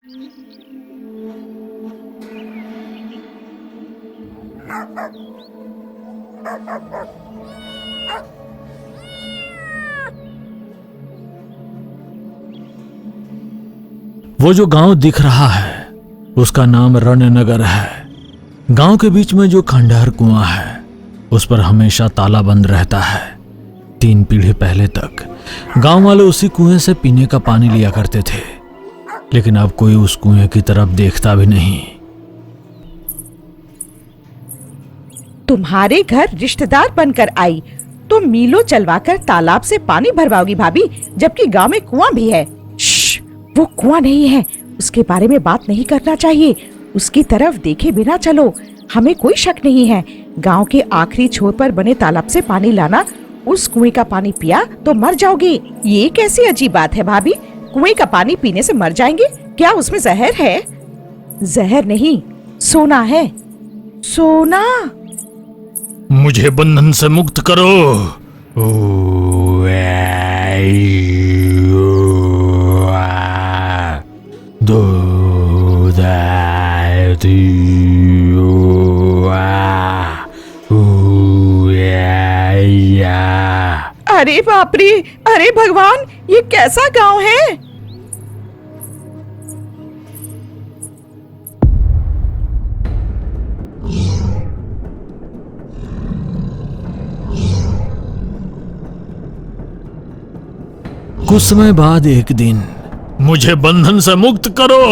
वो जो गांव दिख रहा है उसका नाम रणनगर है। गांव के बीच में जो खंडहर कुआं है उस पर हमेशा ताला बंद रहता है। 3 पीढ़ी पहले तक गांव वाले उसी कुएं से पीने का पानी लिया करते थे, लेकिन अब कोई उस कुएं की तरफ देखता भी नहीं। तुम्हारे घर रिश्तेदार बनकर आई तो मीलों चलवाकर तालाब से पानी भरवाओगी भाभी, जबकि गांव में कुआं भी है। श्श, वो कुआं नहीं है, उसके बारे में बात नहीं करना चाहिए। उसकी तरफ देखे बिना चलो, हमें कोई शक नहीं है। गांव के आखिरी छोर पर बने तालाब से पानी लाना, उस कुएं का पानी पिया तो मर जाओगे। ये कैसी अजीब बात है भाभी, कुएं का पानी पीने से मर जाएंगे? क्या उसमें जहर है? जहर नहीं, सोना है, सोना। मुझे बंधन से मुक्त करो। अरे बाप रे, अरे भगवान, ये कैसा गांव है? कुछ समय बाद एक दिन, मुझे बंधन से मुक्त करो।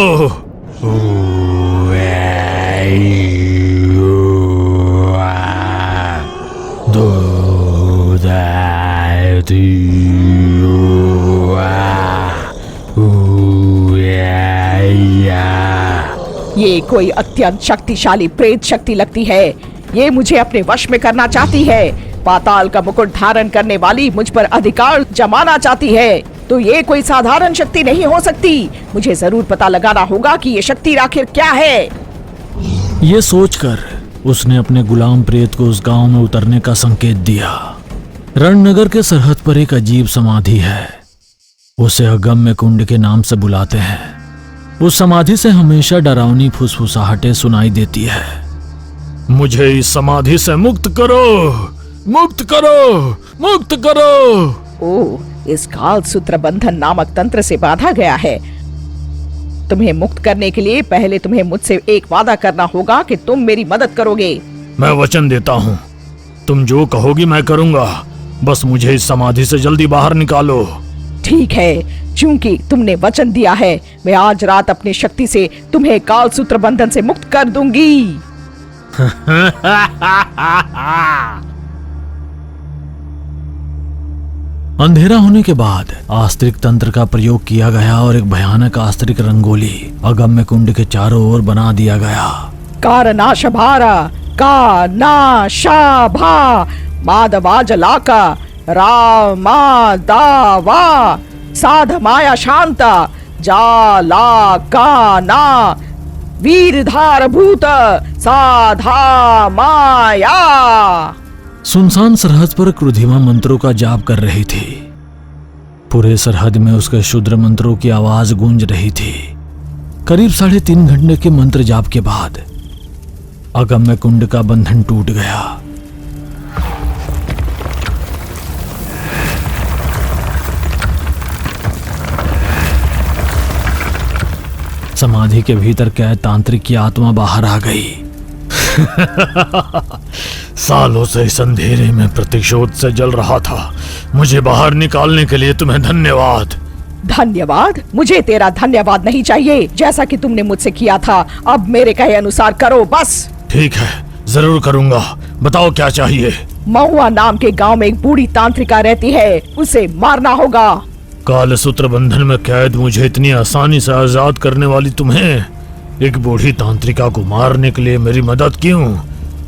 ये कोई अत्यंत शक्तिशाली प्रेत शक्ति लगती है। ये मुझे अपने वश में करना चाहती है। पाताल का मुकुट धारण करने वाली मुझ पर अधिकार जमाना चाहती है। तो ये कोई साधारण शक्ति नहीं हो सकती। मुझे जरूर पता लगाना होगा कि ये शक्ति आखिर क्या है। ये सोचकर उसने अपने गुलाम प्रेत को उस गांव में उतरने का संकेत दिया। रणनगर के सरहद पर एक अजीब समाधि है, उसे अगम्य कुंड के नाम से बुलाते हैं। उस समाधि से हमेशा डरावनी फुसफुसाहटें सुनाई देती है। मुझे इस समाधि से मुक्त करो, मुक्त करो, मुक्त करो। ओह, इस काल सूत्र बंधन नामक तंत्र से बांधा गया है। तुम्हें मुक्त करने के लिए पहले तुम्हें मुझसे एक वादा करना होगा कि तुम मेरी मदद करोगे। मैं वचन देता हूँ, तुम जो कहोगी मैं करूँगा। बस मुझे इस समाधि से जल्दी बाहर निकालो। ठीक है, चूंकि तुमने वचन दिया है, मैं आज रात अपनी शक्ति से तुम्हें काल सूत्र बंधन से मुक्त कर दूंगी। अंधेरा होने के बाद आस्तिक तंत्र का प्रयोग किया गया और एक भयानक आस्तिक रंगोली अगम्य कुंड के चारों ओर बना दिया गया। कारनाशभारा का नाशाभा माधवा जलाका रामा दावा साधमाया शांता जाला काना वीरधार भूत साधा माया। सुनसान सरहद पर क्रुधिमा मंत्रों का जाप कर रही थी। पूरे सरहद में उसके शुद्र मंत्रों की आवाज गूंज रही थी। करीब 3.5 घंटे के मंत्र जाप के बाद अगम्य कुंड का बंधन टूट गया। समाधि के भीतर कैद तांत्रिक की आत्मा बाहर आ गई। सालों से इस अंधेरे में प्रतिशोध से जल रहा था। मुझे बाहर निकालने के लिए तुम्हें धन्यवाद। धन्यवाद? मुझे तेरा धन्यवाद नहीं चाहिए। जैसा कि तुमने मुझसे किया था, अब मेरे कहे अनुसार करो बस। ठीक है, जरूर करूंगा। बताओ क्या चाहिए। महुआ नाम के गांव में एक बूढ़ी तांत्रिका रहती है, उसे मारना होगा। काल सूत्र बंधन में कैद मुझे इतनी आसानी से आजाद करने वाली तुम्हें एक बूढ़ी तांत्रिका को मारने के लिए मेरी मदद क्यों?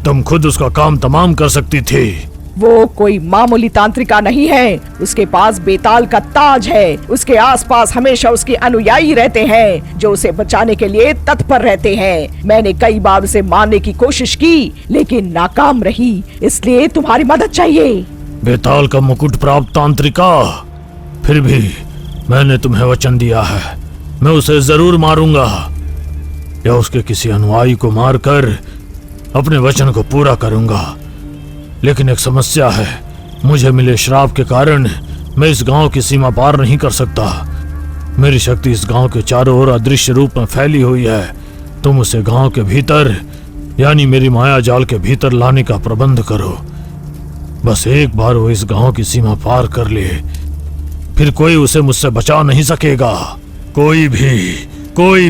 तुम खुद उसका काम तमाम कर सकती थी। वो कोई मामूली तांत्रिका नहीं है। उसके पास बेताल का ताज है। उसके आसपास हमेशा उसके अनुयायी रहते हैं जो उसे बचाने के लिए तत्पर रहते हैं। मैंने कई बार उसे मारने की कोशिश की लेकिन नाकाम रही, इसलिए तुम्हारी मदद चाहिए। बेताल का मुकुट प्राप्त तांत्रिका, फिर भी मैंने तुम्हें वचन दिया है मैं उसे जरूर मारूंगा या उसके किसी अनुयायी को मारकर अपने वचन को पूरा करूंगा। लेकिन एक समस्या है, मुझे मिले श्राप के कारण मैं इस गांव की सीमा पार नहीं कर सकता। मेरी शक्ति इस गांव के चारों ओर अदृश्य रूप में फैली हुई है। तुम उसे गांव के भीतर यानी मेरी माया जाल के भीतर लाने का प्रबंध करो। बस एक बार वो इस गांव की सीमा पार कर ले, फिर कोई उसे मुझसे बचा नहीं सकेगा। कोई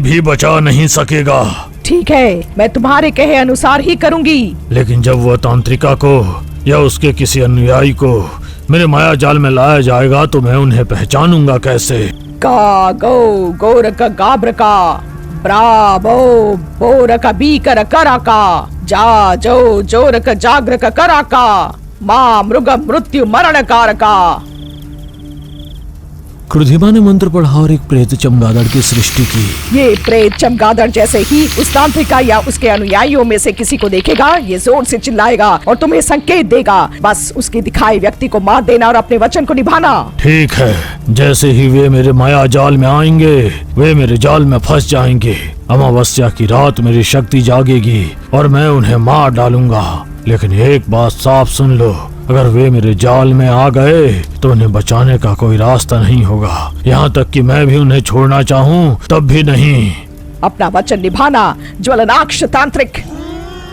भी बचा नहीं सकेगा। ठीक है, मैं तुम्हारे कहे अनुसार ही करूंगी। लेकिन जब वह तांत्रिका को या उसके किसी अनुयायी को मेरे माया जाल में लाया जाएगा तो मैं उन्हें पहचानूंगा कैसे? का गो गोरक गाब्रका ब्रावो बोरक बीकर कराका जा जो जोरक जाग्रक कराका मां मृग मृत्यु मरण कारका। क्रुधिमा ने मंत्र पढ़ा और एक प्रेत चमगादड़ की सृष्टि की। ये प्रेत चमगादड़ जैसे ही उस तांत्रिका या उसके अनुयायियों में से किसी को देखेगा, ये जोर से चिल्लाएगा और तुम्हें संकेत देगा। बस उसके दिखाए व्यक्ति को मार देना और अपने वचन को निभाना। ठीक है, जैसे ही वे मेरे माया जाल में आएंगे वे मेरे जाल में फंस जाएंगे। अमावस्या की रात मेरी शक्ति जागेगी और मैं उन्हें मार डालूंगा। लेकिन एक बात साफ सुन लो, अगर वे मेरे जाल में आ गए तो उन्हें बचाने का कोई रास्ता नहीं होगा। यहाँ तक कि मैं भी उन्हें छोड़ना चाहूँ तब भी नहीं। अपना वचन निभाना ज्वलनाक्ष तांत्रिक।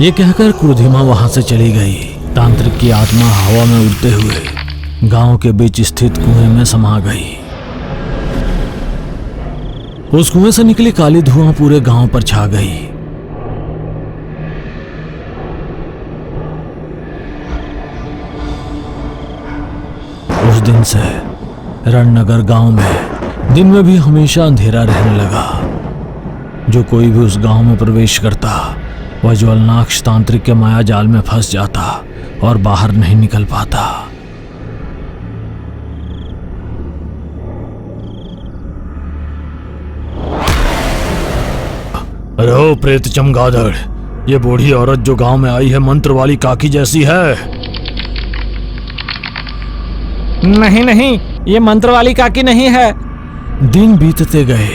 ये कहकर क्रुधिमा वहाँ से चली गई। तांत्रिक की आत्मा हवा में उड़ते हुए गांव के बीच स्थित कुएं में समा गई। उस कुएं से निकली काली धुआं पूरे गांव पर छा गई। उस दिन से रणनगर गांव में दिन में भी हमेशा अंधेरा रहने लगा। जो कोई भी उस गांव में प्रवेश करता वह ज्वलनाक्ष तांत्रिक के माया जाल में फंस जाता और बाहर नहीं निकल पाता। अरे ओ प्रेत चमगादड़, ये बूढ़ी औरत जो गांव में आई है मंत्र वाली काकी जैसी है। नहीं, ये मंत्र वाली काकी नहीं है। दिन बीतते गए,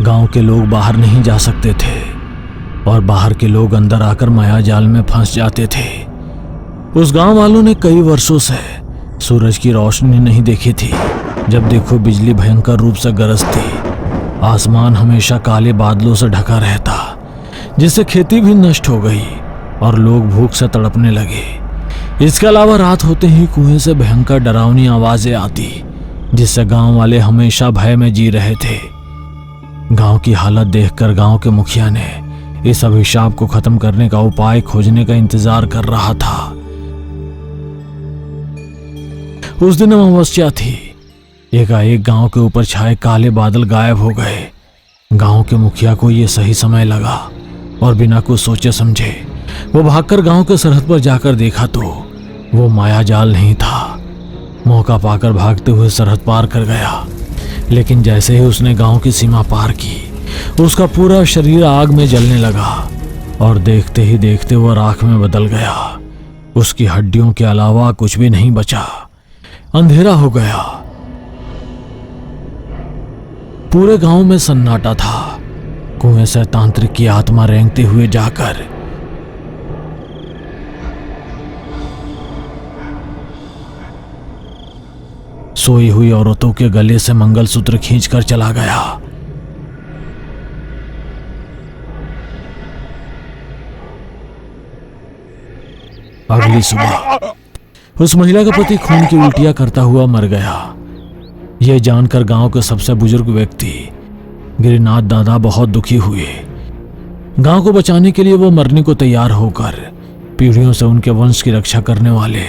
गांव के लोग बाहर नहीं जा सकते थे और बाहर के लोग अंदर आकर माया जाल में फंस जाते थे। उस गांव वालों ने कई वर्षों से सूरज की रोशनी नहीं देखी थी। जब देखो बिजली भयंकर रूप से गरजती, आसमान हमेशा काले बादलों से ढका रहता, जिससे खेती भी नष्ट हो गई और लोग भूख से तड़पने लगे। इसके अलावा रात होते ही कुएं से भयंकर डरावनी आवाजें आती, जिससे गांव वाले हमेशा भय में जी रहे थे। गांव की हालत देखकर गांव के मुखिया ने इस अभिशाप को खत्म करने का उपाय खोजने का इंतजार कर रहा था। उस दिन अमावस्या थी। एकाएक गांव के ऊपर छाए काले बादल गायब हो गए। गांव के मुखिया को यह सही समय लगा और बिना कुछ सोचे समझे वो भागकर गांव के सरहद पर जाकर देखा तो वो माया जाल नहीं था। मौका पाकर भागते हुए सरहद पार कर गया। लेकिन जैसे ही उसने गांव की सीमा पार की, उसका पूरा शरीर आग में जलने लगा और देखते ही देखते वो राख में बदल गया। उसकी हड्डियों के अलावा कुछ भी नहीं बचा। अंधेरा हो गया। पूरे गांव में सन्नाटा था। कुएं से तांत्रिक की आत्मा रेंगते हुए जाकर सोई हुई औरतों के गले से मंगलसूत्र खींचकर चला गया। अगली सुबह उस महिला का पति खून की उल्टियां करता हुआ मर गया। यह जानकर गांव के सबसे बुजुर्ग व्यक्ति गिरिनाथ दादा बहुत दुखी हुए। गांव को बचाने के लिए वो मरने को तैयार होकर पीढ़ियों से उनके वंश की रक्षा करने वाले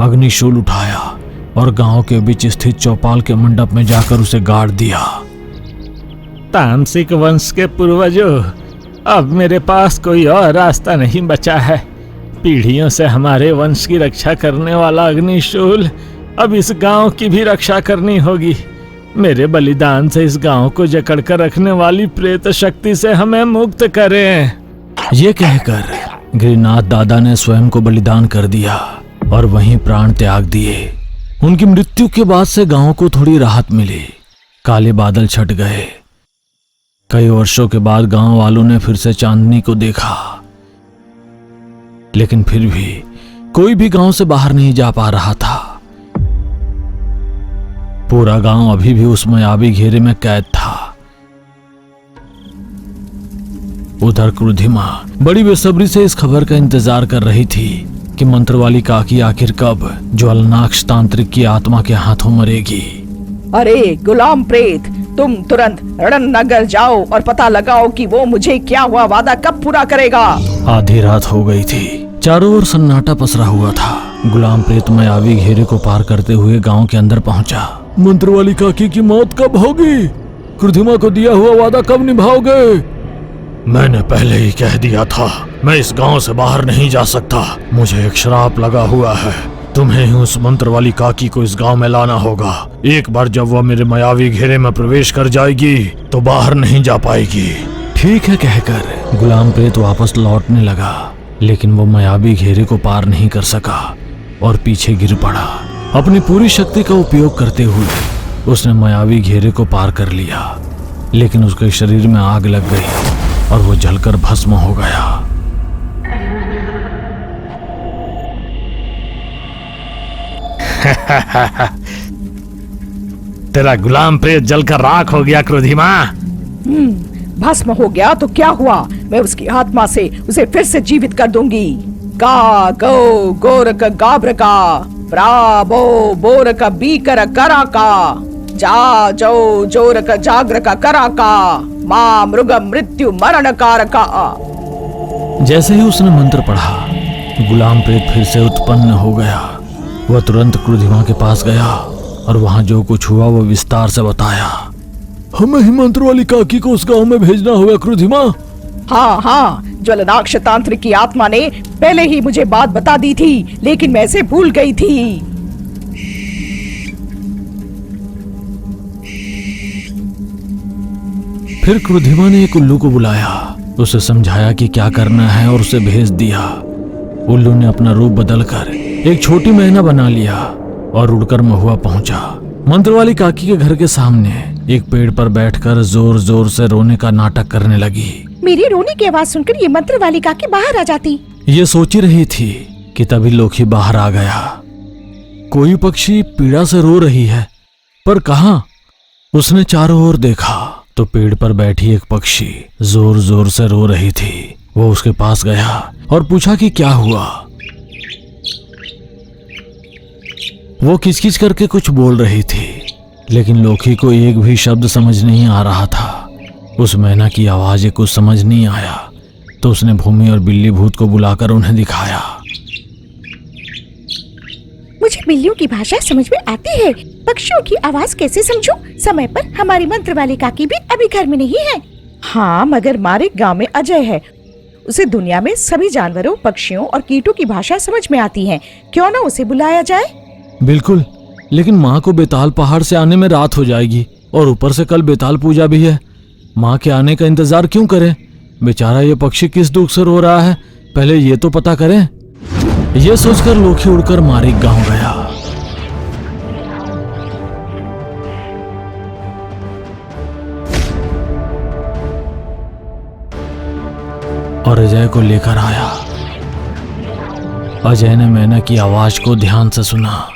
अग्निशूल उठाया और गांव के बीच स्थित चौपाल के मंडप में जाकर उसे गाड़ दिया। तामसिक वंश के पूर्वजों, अब मेरे पास कोई और रास्ता नहीं बचा है। पीढ़ियों से हमारे वंश की रक्षा करने वाला अग्निशूल अब इस गांव की भी रक्षा करनी होगी। मेरे बलिदान से इस गांव को जकड़ कर रखने वाली प्रेत शक्ति से हमें मुक्त करें। ये कहकर गिरिनाथ दादा ने स्वयं को बलिदान कर दिया और वहीं प्राण त्याग दिए। उनकी मृत्यु के बाद से गांव को थोड़ी राहत मिली। काले बादल छट गए। कई वर्षों के बाद गांव वालों ने फिर से चांदनी को देखा, लेकिन फिर भी कोई भी गांव से बाहर नहीं जा पा रहा था। पूरा गांव अभी भी उस मायावी घेरे में कैद था। उधर क्रुधिमा बड़ी बेसब्री से इस खबर का इंतजार कर रही थी कि मंत्र वाली काकी आखिर कब ज्वलनाक्ष तांत्रिक की आत्मा के हाथों मरेगी। अरे गुलाम प्रेत, तुम तुरंत रणनगर जाओ और पता लगाओ कि वो मुझे क्या हुआ वादा कब पूरा करेगा। आधी रात हो गई थी। चारों ओर सन्नाटा पसरा हुआ था। गुलाम प्रेत मायावी घेरे को पार करते हुए गांव के अंदर पहुंचा। मंत्र वाली काकी की मौत कब होगी? क्रुधिमा को दिया हुआ वादा कब निभाओगे? मैंने पहले ही कह दिया था, मैं इस गांव से बाहर नहीं जा सकता। मुझे एक श्राप लगा हुआ है। तुम्हें ही उस मंत्र वाली काकी को इस गांव में लाना होगा। एक बार जब वह मेरे मायावी घेरे में प्रवेश कर जाएगी तो बाहर नहीं जा पाएगी। ठीक है कहकर गुलाम प्रेत वापस लौटने लगा, लेकिन वो मायावी घेरे को पार नहीं कर सका और पीछे गिर पड़ा। अपनी पूरी शक्ति का उपयोग करते हुए उसने मायावी घेरे को पार कर लिया, लेकिन उसके शरीर में आग लग गई और वो जलकर भस्म हो गया। तेरा गुलाम प्रेत जलकर राख हो गया क्रोधिमा। भस्म हो गया तो क्या हुआ, मैं उसकी आत्मा से उसे फिर से जीवित कर दूंगी। का गो गोरक गाब्रका ब्राबो बोरक बीकर कराका जा जो जोरक जाग्रक कराका मां मृग मृत्यु मरण कारका। जैसे ही उसने मंत्र पढ़ा, गुलाम प्रेत फिर से उत्पन्न हो गया। वह तुरंत क्रुधिमा के पास गया और वहां जो कुछ हुआ वो विस्तार से बताया। हमें ही मंत्र वाली काकी को उस गांव में भेजना होगा क्रुधिमा। हाँ हाँ, ज्वलनाक्ष तांत्रिक की आत्मा ने पहले ही मुझे बात बता दी थी, लेकिन मैं इसे भूल गई थी। फिर क्रुधिमा ने एक उल्लू को बुलाया, उसे समझाया कि क्या करना है और उसे भेज दिया। उल्लू ने अपना रूप बदलकर एक छोटी मैना बना लिया और उड़कर महुआ पहुंचा। मंत्र वाली काकी के घर के सामने एक पेड़ पर बैठकर जोर जोर से रोने का नाटक करने लगी। मेरी रोने की आवाज सुनकर ये मंत्र वाली काकी बाहर आ जाती। ये सोच ही रही थी कि तभी लोखी बाहर आ गया। कोई पक्षी पीड़ा से रो रही है, पर कहां? उसने चारों ओर देखा तो पेड़ पर बैठी एक पक्षी जोर जोर से रो रही थी। वो उसके पास गया और पूछा कि क्या हुआ। वो किचकिच करके कुछ बोल रही थी, लेकिन लोखी को एक भी शब्द समझ नहीं आ रहा था। उस मैना की आवाज़ कुछ समझ नहीं आया तो उसने भूमि और बिल्ली भूत को बुलाकर उन्हें दिखाया। मुझे बिल्लियों की भाषा समझ में आती है, पक्षियों की आवाज कैसे समझूं? समय पर हमारी मंत्र वाली काकी भी अभी घर में नहीं है। हाँ, मगर हमारे गांव में अजय है। उसे दुनिया में सभी जानवरों, पक्षियों और कीटों की भाषा समझ में आती है। क्यों ना उसे बुलाया जाए? बिल्कुल, लेकिन माँ को बेताल पहाड़ से आने में रात हो जाएगी और ऊपर से कल बेताल पूजा भी है। माँ के आने का इंतजार क्यों करें? बेचारा ये पक्षी किस दुख से रो रहा है, पहले ये तो पता करें। ये सोचकर लोखी उड़कर मारिक गांव गया। और अजय को लेकर आया। अजय ने मैना की आवाज को ध्यान से सुना।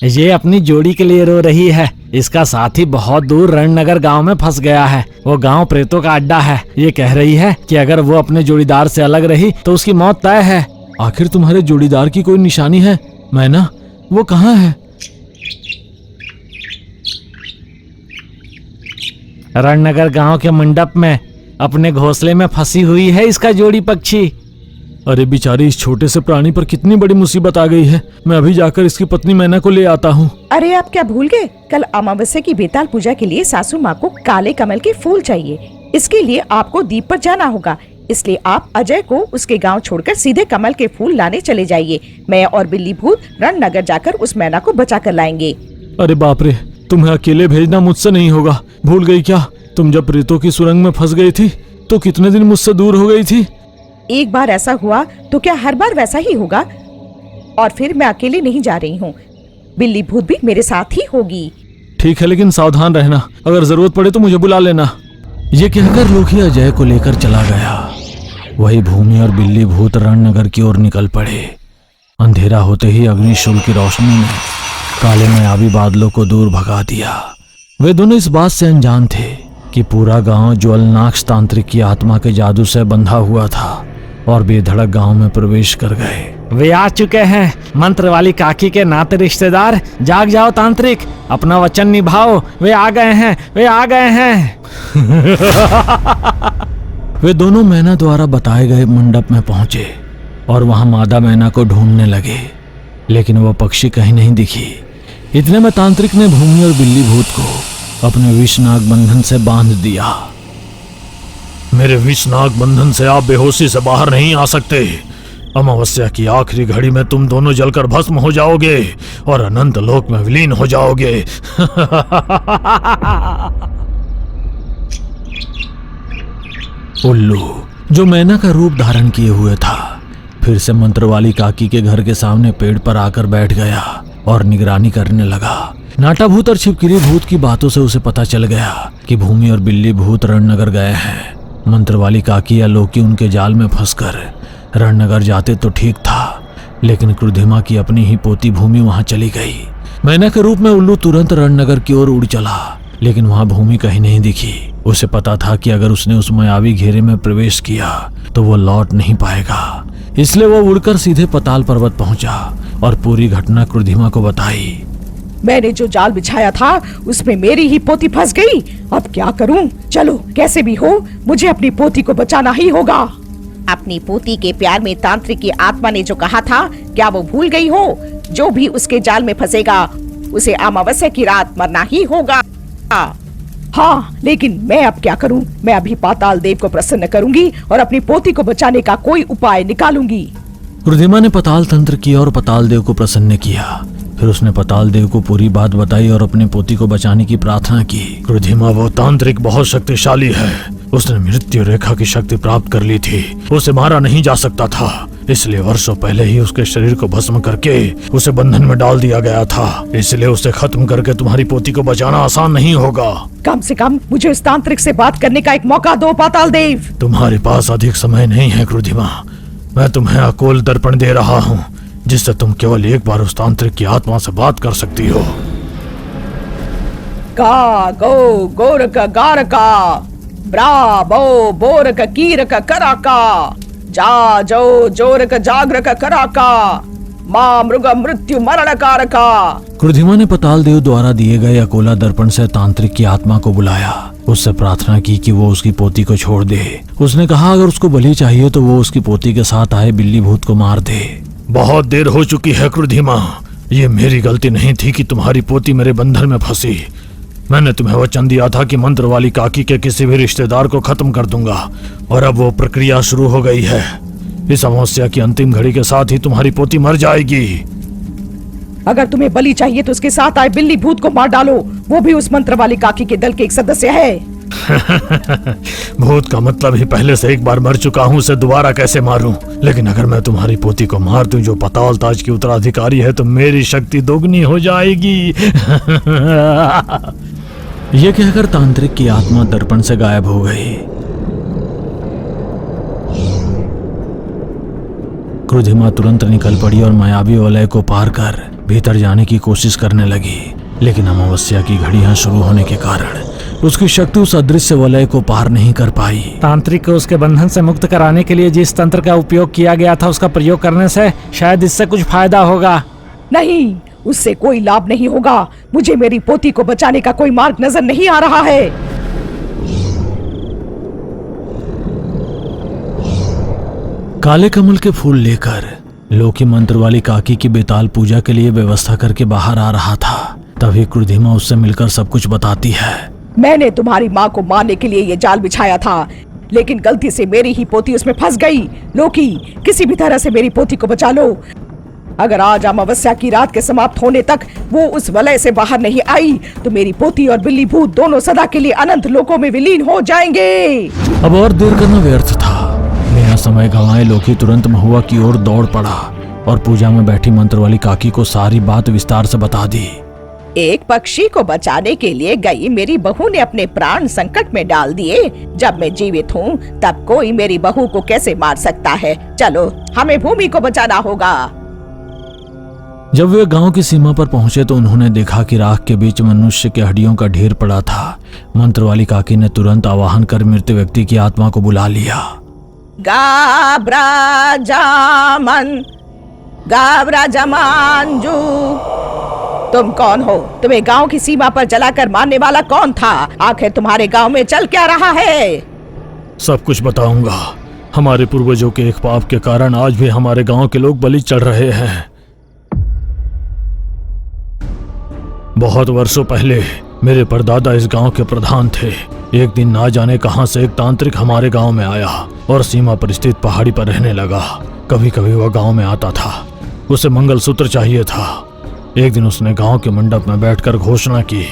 ये अपनी जोड़ी के लिए रो रही है। इसका साथी बहुत दूर रणनगर गांव में फंस गया है। वो गांव प्रेतों का अड्डा है। ये कह रही है कि अगर वो अपने जोड़ीदार से अलग रही तो उसकी मौत तय है। आखिर तुम्हारे जोड़ीदार की कोई निशानी है मैना? वो कहाँ है? रणनगर गांव के मंडप में अपने घोंसले में फंसी हुई है इसका जोड़ी पक्षी। अरे बेचारी, इस छोटे से प्राणी पर कितनी बड़ी मुसीबत आ गई है। मैं अभी जाकर इसकी पत्नी मैना को ले आता हूँ। अरे आप क्या भूल गए? कल अमावस्या की बेताल पूजा के लिए सासू माँ को काले कमल के फूल चाहिए। इसके लिए आपको दीप पर जाना होगा। इसलिए आप अजय को उसके गांव छोड़कर सीधे कमल के फूल लाने चले जाइए। मैं और बिल्ली भूत रणनगर जाकर उस मैना को बचा कर लाएंगे। अरे बाप रे, तुम्हें अकेले भेजना मुझसे नहीं होगा। भूल गई क्या? तुम जब प्रेतों की सुरंग में फंस गई थी तो कितने दिन मुझसे दूर हो गई थी। एक बार ऐसा हुआ तो क्या हर बार वैसा ही होगा? और फिर मैं अकेले नहीं जा रही हूँ, बिल्ली भूत भी मेरे साथ ही होगी। ठीक है, लेकिन सावधान रहना। अगर जरूरत पड़े तो मुझे बुला लेना। ये कहकर लोकी अजय को लेकर चला गया। वही भूमि और बिल्ली भूत रणनगर की ओर निकल पड़े। अंधेरा होते ही अग्निशूल की रोशनी ने काले मायावी बादलों को दूर भगा दिया। वे दोनों इस बात से अनजान थे कि पूरा गांव ज्वलनाक्ष तांत्रिक की आत्मा के जादू से बंधा हुआ था और बेधड़क गांव में प्रवेश कर गए। वे आ चुके हैं, मंत्र वाली काकी के नाते रिश्तेदार। जाग जाओ तांत्रिक, अपना वचन निभाओ। वे आ गए हैं, वे आ गए हैं। वे दोनों मैना द्वारा बताए गए मंडप में पहुंचे और वहां मादा मैना को ढूंढने लगे, लेकिन वह पक्षी कहीं नहीं दिखी। इतने में तांत्रिक ने भूमि और बिल्ली भूत को अपने विषनाग बंधन से बांध दिया। मेरे विषनाग बंधन से आप बेहोशी से बाहर नहीं आ सकते। अमावस्या की आखिरी घड़ी में तुम दोनों जलकर भस्म हो जाओगे और अनंत लोक में विलीन हो जाओगे। उल्लू, जो मैना का रूप धारण किए हुए था, फिर से मंत्र वाली काकी के घर के सामने पेड़ पर आकर बैठ गया और निगरानी करने लगा। नाटा भूत और छिपकली भूत की बातों से उसे पता चल गया कि भूमि और बिल्ली भूत रणनगर गए हैं। मंत्र वाली काकी या लोकी उनके जाल में फंसकर रणनगर जाते तो ठीक था, लेकिन क्रुधिमा की अपनी ही पोती भूमि वहां चली गई। मैना के रूप में उल्लू तुरंत रणनगर की ओर उड़ चला, लेकिन वहां भूमि कहीं नहीं दिखी। उसे पता था कि अगर उसने उस मायावी घेरे में प्रवेश किया तो वो लौट नहीं पाएगा, इसलिए वो उड़कर सीधे पताल पर्वत पहुंचा और पूरी घटना क्रुधिमा को बताई। मैंने जो जाल बिछाया था उसमें मेरी ही पोती फंस गई। अब क्या करूं? चलो, कैसे भी हो मुझे अपनी पोती को बचाना ही होगा। अपनी पोती के प्यार में तांत्रिक की आत्मा ने जो कहा था, क्या वो भूल गई हो? जो भी उसके जाल में फंसेगा उसे अमावस्या की रात मरना ही होगा। हाँ, लेकिन मैं अब क्या करूं? मैं अभी पाताल देव को प्रसन्न करूंगी और अपनी पोती को बचाने का कोई उपाय निकालूंगी। क्रुधिमा ने पताल तंत्र किया और पताल देव को प्रसन्न किया। फिर उसने पताल देव को पूरी बात बताई और अपने पोती को बचाने की प्रार्थना की। क्रुधिमा वो तांत्रिक बहुत शक्तिशाली है। उसने मृत्यु रेखा की शक्ति प्राप्त कर ली थी। उसे मारा नहीं जा सकता था, इसलिए वर्षों पहले ही उसके शरीर को भस्म करके उसे बंधन में डाल दिया गया था। इसलिए उसे खत्म करके तुम्हारी पोती को बचाना आसान नहीं होगा। कम से कम मुझे उस तांत्रिक से बात करने का एक मौका दो पाताल देव। तुम्हारे पास अधिक समय नहीं है क्रुधिमा। मैं तुम्हें अकोल दर्पण दे रहा हूँ, जिससे तुम केवल एक बार उस तांत्रिक की आत्मा से बात कर सकती हो। का गो गोरक गारका, ब्रा बो बोरक कीरक कराका, जा जो जोरक जागरक कराका, मां मृग मृत्यु मरण कारका। क्रुधिमा ने पताल देव द्वारा दिए गए अकोला दर्पण से तांत्रिक की आत्मा को बुलाया। उससे प्रार्थना की कि वो उसकी पोती को छोड़ दे। उसने कहा अगर उसको बलि चाहिए तो वो उसकी पोती के साथ आए बिल्ली भूत को मार दे। बहुत देर हो चुकी है क्रुधिमा। ये मेरी गलती नहीं थी कि तुम्हारी पोती मेरे बंधन में फंसी। मैंने तुम्हें वचन दिया था कि मंत्र वाली काकी के किसी भी रिश्तेदार को खत्म कर दूंगा, और अब वो प्रक्रिया शुरू हो गई है। इस अमावस्या की अंतिम घड़ी के साथ ही तुम्हारी पोती मर जाएगी। अगर तुम्हें बलि चाहिए तो उसके साथ आए बिल्ली भूत को मार डालो। वो भी उस मंत्र वाली काकी के दल के एक सदस्य है। भूत का मतलब ही पहले से एक बार मर चुका हूँ, उसे दोबारा कैसे मारूं? लेकिन अगर मैं तुम्हारी पोती को मार दूं जो पताल ताज की उत्तराधिकारी है तो मेरी शक्ति दोगुनी हो जाएगी। यह कहकर तांत्रिक की आत्मा दर्पण से गायब हो गई। क्रुधिमा तुरंत निकल पड़ी और मायावी वलय को पार कर भीतर जाने की कोशिश करने लगी, लेकिन अमावस्या की घड़ियां शुरू होने के कारण उसकी शक्ति उस अदृश्य वलय को पार नहीं कर पाई। तांत्रिक को उसके बंधन से मुक्त कराने के लिए जिस तंत्र का उपयोग किया गया था उसका प्रयोग करने से शायद इससे कुछ फायदा होगा। नहीं, उससे कोई लाभ नहीं होगा। मुझे मेरी पोती को बचाने का कोई मार्ग नजर नहीं आ रहा है। काले कमल के फूल लेकर लोकी मंत्र वाली काकी की बेताल पूजा के लिए व्यवस्था करके बाहर आ रहा था। तभी क्रुधिमा उससे मिलकर सब कुछ बताती है। मैंने तुम्हारी माँ को मारने के लिए ये जाल बिछाया था, लेकिन गलती से मेरी ही पोती उसमें फंस गई। लोकी, किसी भी तरह से मेरी पोती को बचा लो। अगर आज अमावस्या की रात के समाप्त होने तक वो उस वलय से बाहर नहीं आई तो मेरी पोती और बिल्ली भूत दोनों सदा के लिए अनंत लोकों में विलीन हो जाएंगे। अब और देर करना व्यर्थ था। बिना समय गंवाए लोकी तुरंत महुआ की ओर दौड़ पड़ा और पूजा में बैठी मंत्र वाली काकी को सारी बात विस्तार से बता दी। एक पक्षी को बचाने के लिए गई मेरी बहू ने अपने प्राण संकट में डाल दिए। जब मैं जीवित हूँ तब कोई मेरी बहू को कैसे मार सकता है? चलो, हमें भूमि को बचाना होगा। जब वे गांव की सीमा पर पहुंचे तो उन्होंने देखा कि राख के बीच मनुष्य के हड्डियों का ढेर पड़ा था। मंत्र वाली काकी ने तुरंत आवाहन कर मृत व्यक्ति की आत्मा को बुला लिया। गाबरा जमांजू, तुम कौन हो? तुम्हें गांव की सीमा पर जलाकर मारने वाला कौन था? आखिर तुम्हारे गांव में चल क्या रहा है? सब कुछ बताऊंगा। हमारे पूर्वजों के एक पाप के कारण आज भी हमारे गांव के लोग बलि चढ़ रहे हैं। बहुत वर्षों पहले मेरे परदादा इस गांव के प्रधान थे। एक दिन ना जाने कहां से एक तांत्रिक हमारे गांव में आया और सीमा पर स्थित पहाड़ी पर रहने लगा। कभी कभी वह गांव में आता था। उसे मंगलसूत्र चाहिए था। एक दिन उसने गांव के मंडप में बैठकर घोषणा की,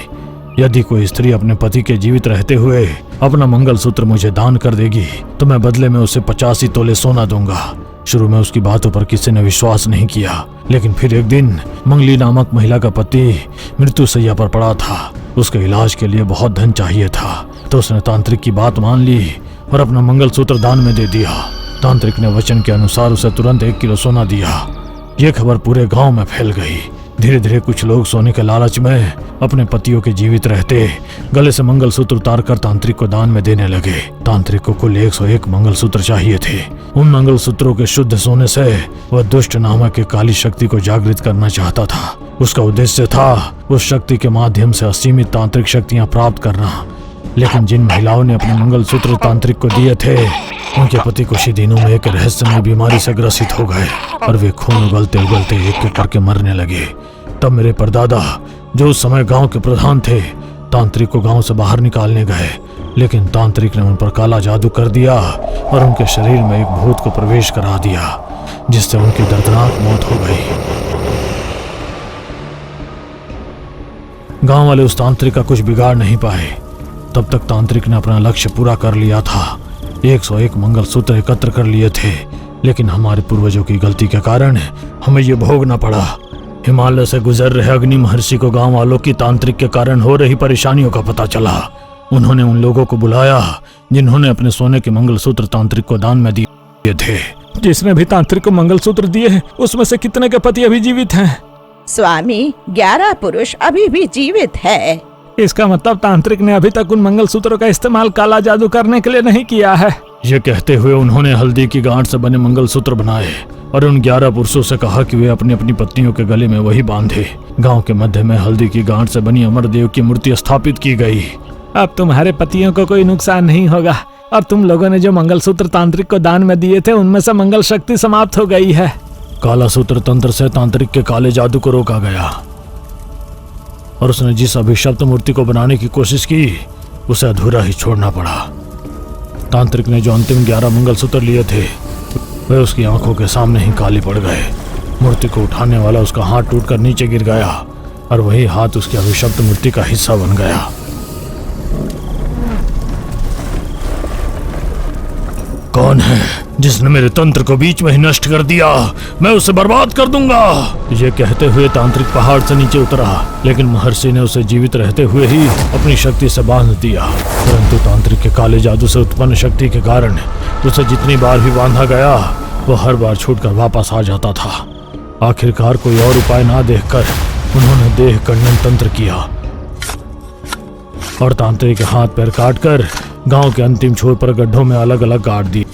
यदि कोई स्त्री अपने पति के जीवित रहते हुए अपना मंगलसूत्र मुझे दान कर देगी तो मैं बदले में उसे 85 तोले सोना दूंगा। शुरू में उसकी बातों पर किसी ने विश्वास नहीं किया, लेकिन फिर एक दिन मंगली नामक महिला का पति मृत्युशैया पर पड़ा था। उसके इलाज के लिए बहुत धन चाहिए था, तो उसने तांत्रिक की बात मान ली और अपना मंगलसूत्र दान में दे दिया। तांत्रिक ने वचन के अनुसार उसे तुरंत 1 किलो सोना दिया। यह खबर पूरे गांव में फैल गई। धीरे धीरे कुछ लोग सोने के लालच में अपने पतियों के जीवित रहते गले से मंगलसूत्र उतारकर तांत्रिक को दान में देने लगे। तांत्रिक को कुल 101 मंगलसूत्र चाहिए थे। उन मंगलसूत्रों के शुद्ध सोने से वह दुष्ट नामक एक काली शक्ति को जागृत करना चाहता था। उसका उद्देश्य था उस शक्ति के माध्यम से असीमित तांत्रिक शक्तियां प्राप्त करना। लेकिन जिन महिलाओं ने अपने मंगलसूत्र तांत्रिक को दिए थे, उनके पति कुछ ही दिनों में एक रहस्यमय बीमारी से ग्रसित हो गए और वे खून उगलते उगलते एक एक करके मरने लगे। तब मेरे परदादा, जो उस समय गांव के प्रधान थे, तांत्रिक को गांव से बाहर निकालने गए, लेकिन तांत्रिक ने उन पर काला जादू कर दिया और उनके शरीर में एक भूत को प्रवेश करा दिया, जिससे उनकी दर्दनाक मौत हो गई। गांव वाले उस तांत्रिक का कुछ बिगाड़ नहीं पाए। तब तक तांत्रिक ने अपना लक्ष्य पूरा कर लिया था। 101 मंगलसूत्र एकत्र कर लिए थे, लेकिन हमारे पूर्वजों की गलती के कारण हमें ये भोगना पड़ा। हिमालय से गुजर रहे अग्नि महर्षि को गांव वालों की तांत्रिक के कारण हो रही परेशानियों का पता चला। उन्होंने उन लोगों को बुलाया जिन्होंने अपने सोने के मंगलसूत्र तांत्रिक को दान में दिए थे। जिसने भी तांत्रिक को मंगलसूत्र दिए हैं, उसमें से कितने के पति अभी जीवित हैं? स्वामी, 11 पुरुष अभी भी जीवित है। इसका मतलब तांत्रिक ने अभी तक उन मंगलसूत्रों का इस्तेमाल काला जादू करने के लिए नहीं किया है। ये कहते हुए उन्होंने हल्दी की गांठ से बने मंगलसूत्र बनाए और उन 11 पुरुषों से कहा कि वे अपनी अपनी पत्नियों के गले में वही बांधे। गांव के मध्य में हल्दी की गांठ से बनी अमरदेव की मूर्ति स्थापित की गई। अब तुम्हारे पतियों को कोई नुकसान नहीं होगा और तुम लोगों ने जो मंगलसूत्र तांत्रिक को दान में दिए थे, उनमें से मंगल शक्ति समाप्त हो गई है। काला सूत्र तंत्र से तांत्रिक के काले जादू को रोका गया और उसने जिस अभिशप्त मूर्ति को बनाने की कोशिश की, उसे अधूरा ही छोड़ना पड़ा। तांत्रिक ने जो अंतिम 11 मंगलसूत्र लिए थे, वे उसकी आंखों के सामने ही काले पड़ गए। मूर्ति को उठाने वाला उसका हाथ टूटकर नीचे गिर गया और वही हाथ उसकी अभिशप्त मूर्ति का हिस्सा बन गया। कौन है जिसने मेरे तंत्र को बीच में ही नष्ट कर दिया? मैं उसे बर्बाद कर दूंगा। ये कहते हुए तांत्रिक पहाड़ से नीचे उतरा, लेकिन महर्षि ने उसे जीवित रहते हुए ही अपनी शक्ति से बांध दिया। परंतु तांत्रिक के काले जादू से उत्पन्न शक्ति के कारण उसे जितनी बार भी बांधा गया, वो हर बार छूटकर वापस आ जाता था। आखिरकार कोई और उपाय ना देखकर उन्होंने देह खंडन तंत्र किया और तांत्रिक के हाथ पैर काटकर गांव के अंतिम छोर पर गड्ढों में अलग अलग गाड़ दिए।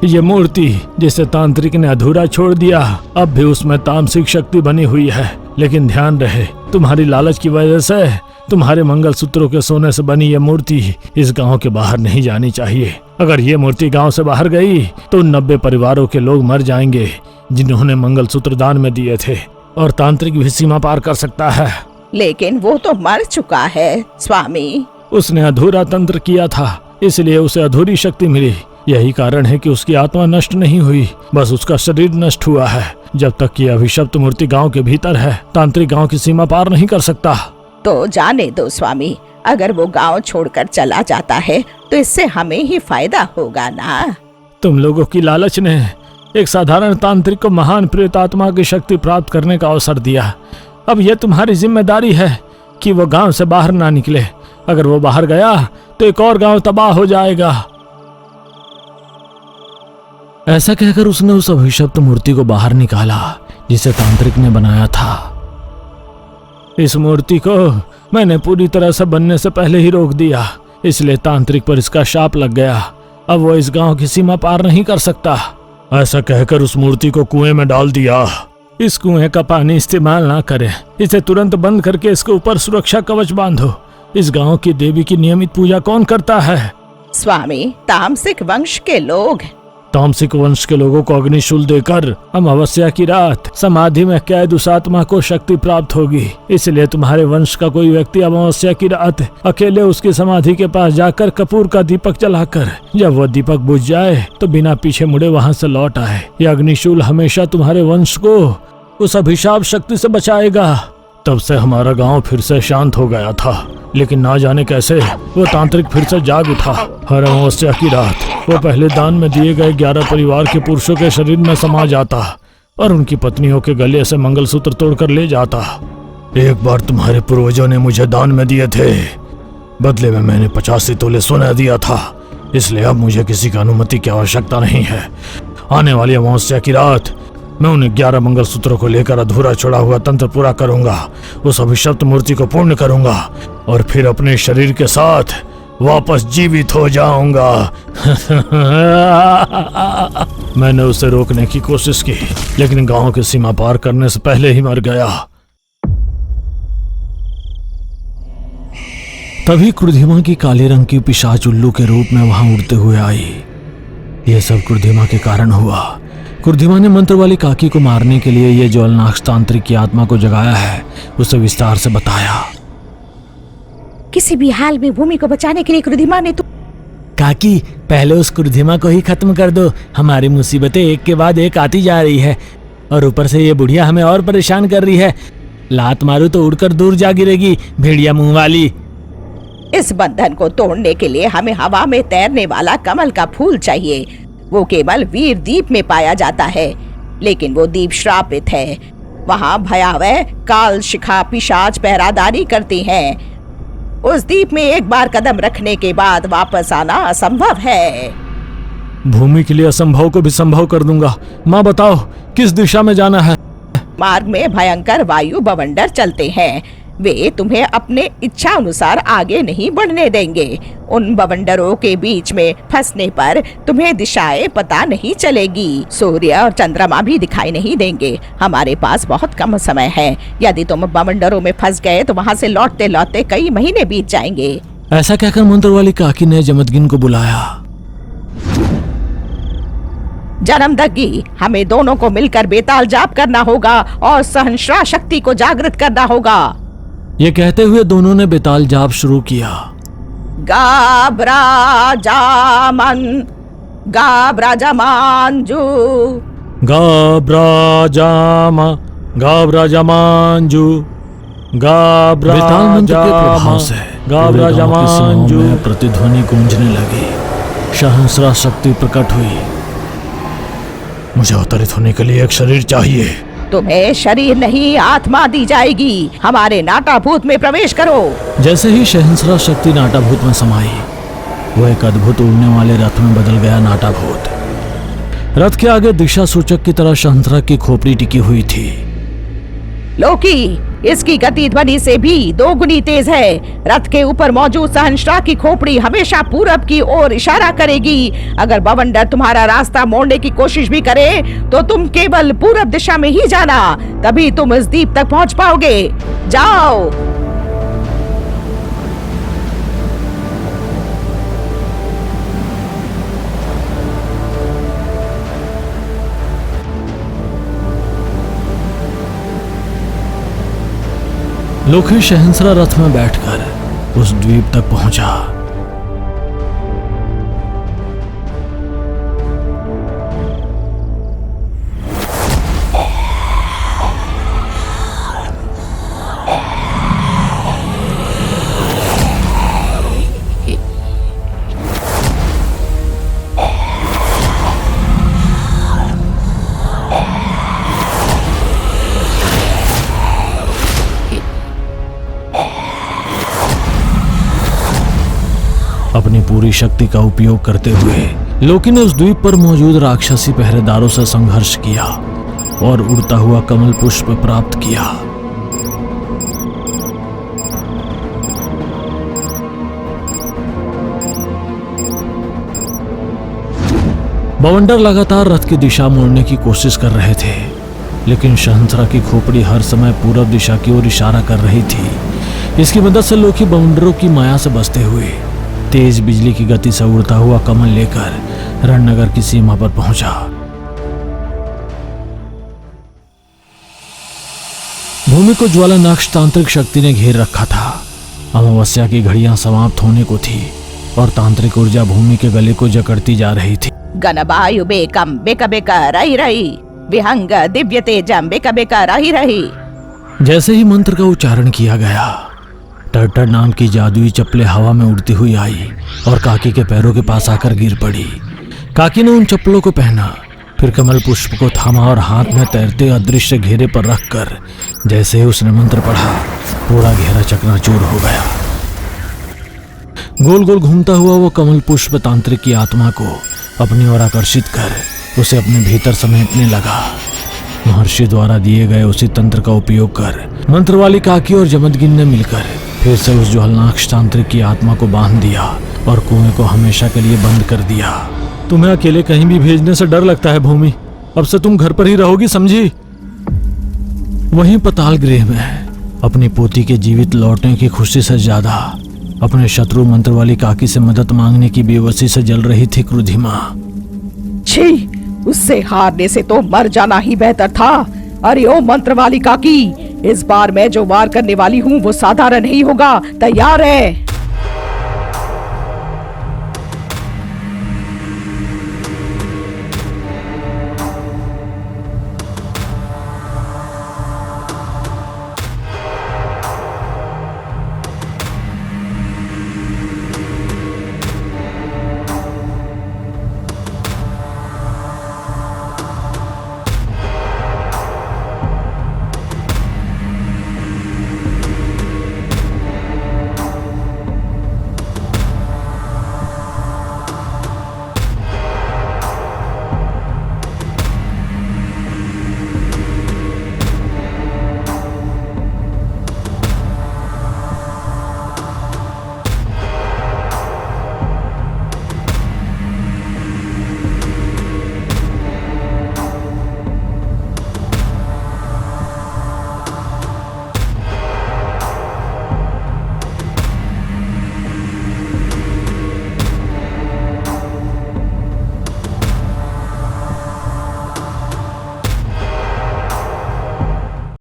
ये मूर्ति जिसे तांत्रिक ने अधूरा छोड़ दिया, अब भी उसमें तामसिक शक्ति बनी हुई है। लेकिन ध्यान रहे, तुम्हारी लालच की वजह से तुम्हारे मंगलसूत्रों के सोने से बनी ये मूर्ति इस गांव के बाहर नहीं जानी चाहिए। अगर ये मूर्ति गांव से बाहर गई तो 90 परिवारों के लोग मर जाएंगे जिन्होंने मंगलसूत्र दान में दिए थे, और तांत्रिक भी सीमा पार कर सकता है। लेकिन वो तो मर चुका है स्वामी। उसने अधूरा तंत्र किया था, इसलिए उसे अधूरी शक्ति मिली। यही कारण है कि उसकी आत्मा नष्ट नहीं हुई, बस उसका शरीर नष्ट हुआ है। जब तक कि अभिशप्त मूर्ति गांव के भीतर है, तांत्रिक गांव की सीमा पार नहीं कर सकता। तो जाने दो स्वामी, अगर वो गांव छोड़कर चला जाता है तो इससे हमें ही फायदा होगा ना। तुम लोगों की लालच ने एक साधारण तांत्रिक को महान प्रेतात्मा की शक्ति प्राप्त करने का अवसर दिया। अब यह तुम्हारी जिम्मेदारी है कि वो गांव से बाहर ना निकले। अगर वो बाहर गया तो एक और गांव तबाह हो जाएगा। ऐसा कहकर उसने उस अभिशप्त मूर्ति को बाहर निकाला जिसे तांत्रिक ने बनाया था। इस मूर्ति को मैंने पूरी तरह से बनने से पहले ही रोक दिया, इसलिए तांत्रिक पर इसका शाप लग गया। अब वो इस गांव की सीमा पार नहीं कर सकता। ऐसा कहकर उस मूर्ति को कुएं में डाल दिया। इस कुएं का पानी इस्तेमाल ना करें, इसे तुरंत बंद करके इसके ऊपर सुरक्षा कवच बांधो। इस गांव की देवी की नियमित पूजा कौन करता है? स्वामी, तामसिक वंश के लोग। तामसिक वंश के लोगों को अग्निशूल देकर अमावस्या की रात समाधि में कैद उस आत्मा को शक्ति प्राप्त होगी। इसलिए तुम्हारे वंश का कोई व्यक्ति अमावस्या की रात अकेले उसकी समाधि के पास जाकर कपूर का दीपक जलाकर जब वह दीपक बुझ जाए तो बिना पीछे मुड़े वहां से लौट आए। यह अग्निशूल हमेशा तुम्हारे वंश को उस अभिशाप शक्ति से बचाएगा। तब से हमारा गांव फिर से शांत हो गया था, लेकिन ना जाने कैसे वो तांत्रिक फिर से जाग उठा। हर अमावस्या की रात वो पहले दान में दिए गए 11 परिवार के पुरुषों के शरीर में समा जाता और उनकी पत्नियों के गले से मंगलसूत्र तोड़कर ले जाता। एक बार तुम्हारे पूर्वजों ने मुझे दान में दिए थे, बदले में मैंने 85 तोले सोना दिया था, इसलिए अब मुझे किसी की अनुमति की आवश्यकता नहीं है। आने वाली अमावस्या की रात मैं उन 11 मंगलसूत्रों को लेकर अधूरा छोड़ा हुआ तंत्र पूरा करूंगा, उस अभिशप्त मूर्ति को पूर्ण करूंगा और फिर अपने शरीर के साथ वापस जीवित हो जाऊंगा। मैंने उसे रोकने की कोशिश की, लेकिन गांव की सीमा पार करने से पहले ही मर गया। तभी क्रुधिमा की काले रंग की पिशाच उल्लू के रूप में वहां उड़ते हुए आई। यह सब क्रुधिमा के कारण हुआ। क्रुधिमा ने मंत्र वाली काकी को मारने के लिए ये ज्वलनाक्ष तांत्रिक की आत्मा को जगाया है, उसे विस्तार से बताया। किसी भी हाल में भूमि को बचाने के लिए क्रुधिमा ने तो काकी, पहले उस क्रुधिमा को ही खत्म कर दो। हमारी मुसीबतें एक के बाद एक आती जा रही है और ऊपर से ये बुढ़िया हमें और परेशान कर रही है। लात मारू तो उड़कर दूर जा गिरेगी, भेड़िया मुंह वाली। इस बंधन को तोड़ने के लिए हमें हवा में तैरने वाला कमल का फूल चाहिए। वो केवल वीर द्वीप में पाया जाता है, लेकिन वो द्वीप श्रापित है। वहाँ भयावह काल शिखा पिशाच पहरादारी करती हैं। उस द्वीप में एक बार कदम रखने के बाद वापस आना असंभव है। भूमि के लिए असंभव को भी संभव कर दूंगा। माँ बताओ किस दिशा में जाना है? मार्ग में भयंकर वायु बवंडर चलते हैं। वे तुम्हें अपने इच्छा अनुसार आगे नहीं बढ़ने देंगे। उन बवंडरों के बीच में फंसने पर तुम्हें दिशाएं पता नहीं चलेगी। सूर्य और चंद्रमा भी दिखाई नहीं देंगे। हमारे पास बहुत कम समय है। यदि तुम बवंडरों में फंस गए तो वहाँ से लौटते लौटते कई महीने बीत जाएंगे। ऐसा कहकर मंत्र वाली काकी ने जमदगिन को बुलाया। जन्मदग्गी, हमें दोनों को मिलकर बेताल जाप करना होगा और सहनश्रा शक्ति को जागृत करना होगा। ये कहते हुए दोनों ने बेताल जाप शुरू किया। गाब्रा जामन, गाब्रा जमांजू, गाब्रा जामा, गाब्रा जमांजू, गाब्रा बेताल मंत्र के प्रभाव से गाब्रा जमांजू में प्रतिध्वनि गूंजने लगी। सहस्रा शक्ति प्रकट हुई। मुझे अवतरित होने के लिए एक शरीर चाहिए। तुम्हें शरीर नहीं आत्मा दी जाएगी। हमारे नाटाभूत में प्रवेश करो। जैसे ही सहस्रा शक्ति नाटाभूत में समाई, वो एक अद्भुत उड़ने वाले रथ में बदल गया। नाटाभूत रथ के आगे दिशा सूचक की तरह सहस्रा की खोपड़ी टिकी हुई थी। लोकी, इसकी गति ध्वनि से भी 2 गुनी तेज है। रथ के ऊपर मौजूद सहस्रा की खोपड़ी हमेशा पूरब की ओर इशारा करेगी। अगर बवंडर तुम्हारा रास्ता मोड़ने की कोशिश भी करे तो तुम केवल पूरब दिशा में ही जाना, तभी तुम इस द्वीप तक पहुंच पाओगे। जाओ। लोकी सहस्रा रथ में बैठकर उस द्वीप तक पहुंचा। पूरी शक्ति का उपयोग करते हुए लोकी ने उस द्वीप पर मौजूद राक्षसी पहरेदारों से संघर्ष किया और उड़ता हुआ कमल पुष्प प्राप्त किया। बवंडर लगातार रथ की दिशा मोड़ने की कोशिश कर रहे थे, लेकिन शहंसरा की खोपड़ी हर समय पूर्व दिशा की ओर इशारा कर रही थी। इसकी मदद से लोकी बवंडरों की माया से बचते हुए तेज बिजली की गति से उड़ता हुआ कमल लेकर रणनगर की सीमा पर पहुंचा। भूमि को ज्वालानाक्ष तांत्रिक शक्ति ने घेर रखा था। अमावस्या की घड़ियां समाप्त होने को थी और तांत्रिक ऊर्जा भूमि के गले को जकड़ती जा रही थी। गणबायु बेकम बेक बेक रही रही विहंग दिव्य तेजम बेक बेक रही रही। जैसे ही मंत्र का उच्चारण किया गया, टर्टर नाम की जादुई चप्पलें हवा में उड़ती हुई आई और काकी के पैरों के पास आकर गिर पड़ी। काकी ने उन चप्पलों को पहना, फिर कमल पुष्प को थामा और हाथ में तैरते अदृश्य घेरे पर रखकर जैसे ही उसने मंत्र पढ़ा, पूरा घेरा चकनाचूर हो गया। गोल गोल घूमता हुआ वो कमल पुष्प तांत्रिक की आत्मा को अपनी ओर आकर्षित कर उसे अपने भीतर समेटने लगा। महर्षि द्वारा दिए गए उसी तंत्र का उपयोग कर मंत्र वाली काकी और जमदगिन ने मिलकर फिर से उस ज्वालानाक्ष तांत्रिक की आत्मा को बांध दिया और कुएं को हमेशा के लिए बंद कर दिया। तुम्हें अकेले कहीं भी भेजने से डर लगता है भूमि, अब से तुम घर पर ही रहोगी, समझी? वहीं पाताल गृह में अपनी पोती के जीवित लौटने की खुशी से ज्यादा अपने शत्रु मंत्र वाली काकी से मदद मांगने की बेबसी से जल रही थी क्रुधिमा। छी, उससे हारने से तो मर जाना ही बेहतर था। अरे ओ मंत्र वाली काकी, इस बार मैं जो वार करने वाली हूँ वो साधारण नहीं होगा, तैयार है?